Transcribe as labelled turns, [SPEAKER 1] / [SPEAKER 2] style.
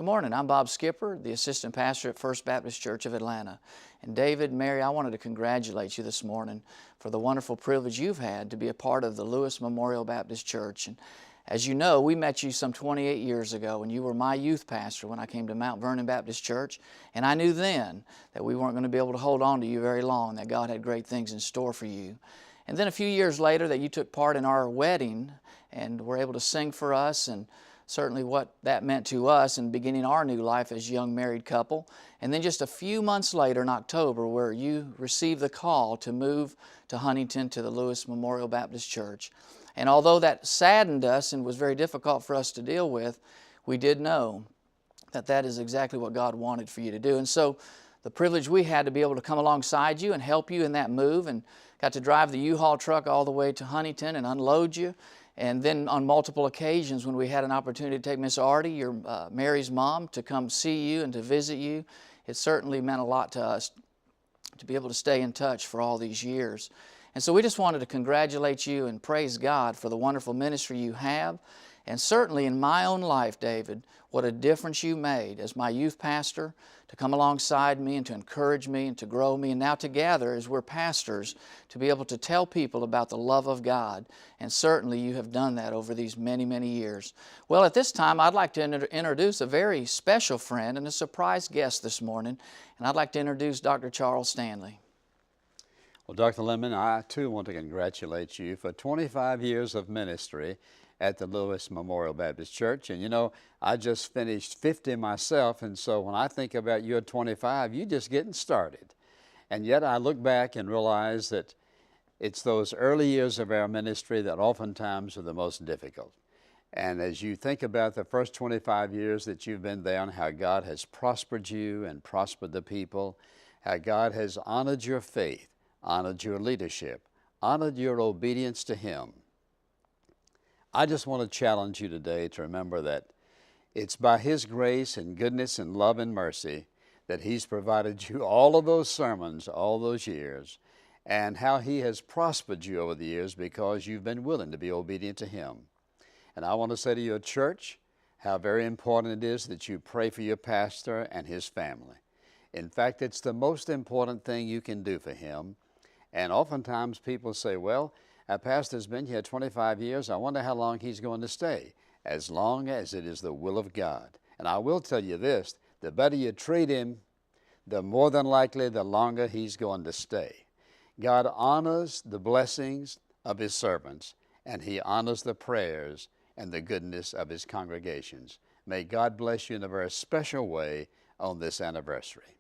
[SPEAKER 1] Good morning. I'm Bob Skipper, the assistant pastor at First Baptist Church of Atlanta. And David, Mary, I wanted to congratulate you this morning for the wonderful privilege you've had to be a part of the Lewis Memorial Baptist Church. And as you know, we met you some 28 years ago, and you were my youth pastor when I came to Mount Vernon Baptist Church. And I knew then that we weren't going to be able to hold on to you very long, that God had great things in store for you. And then a few years later that you took part in our wedding and were able to sing for us, and certainly what that meant to us in beginning our new life as a young married couple. And then just a few months later in October, where you received the call to move to Huntington to the Lewis Memorial Baptist Church. And although that saddened us and was very difficult for us to deal with, we did know that that is exactly what God wanted for you to do. And so the privilege we had to be able to come alongside you and help you in that move, and got to drive the U-Haul truck all the way to Huntington and unload you. And then on multiple occasions when we had an opportunity to take Miss Artie, your Mary's mom, to come see you and to visit you, it certainly meant a lot to us to be able to stay in touch for all these years. And so we just wanted to congratulate you and praise God for the wonderful ministry you have. And certainly in my own life, David, what a difference you made as my youth pastor, to come alongside me and to encourage me and to grow me, and now together as we're pastors to be able to tell people about the love of God. And certainly you have done that over these many, many years. Well, at this time I'd like to introduce a very special friend and a surprise guest this morning, and I'd like to introduce Dr. Charles Stanley.
[SPEAKER 2] Well, Dr. Lemming, I too want to congratulate you for 25 years of ministry at the Lewis Memorial Baptist Church. And you know, I just finished 50 myself, and so when I think about you at 25, you're just getting started. And yet I look back and realize that it's those early years of our ministry that oftentimes are the most difficult. And as you think about the first 25 years that you've been there and how God has prospered you and prospered the people, how God has honored your faith, honored your leadership, honored your obedience to Him, I just want to challenge you today to remember that it's by His grace and goodness and love and mercy that He's provided you all of those sermons all those years, and how He has prospered you over the years because you've been willing to be obedient to Him. And I want to say to your church how very important it is that you pray for your pastor and his family. In fact, it's the most important thing you can do for him. And oftentimes people say, well, our pastor's been here 25 years. I wonder how long he's going to stay. As long as it is the will of God. And I will tell you this, the better you treat him, the more than likely the longer he's going to stay. God honors the blessings of His servants, and He honors the prayers and the goodness of His congregations. May God bless you in a very special way on this anniversary.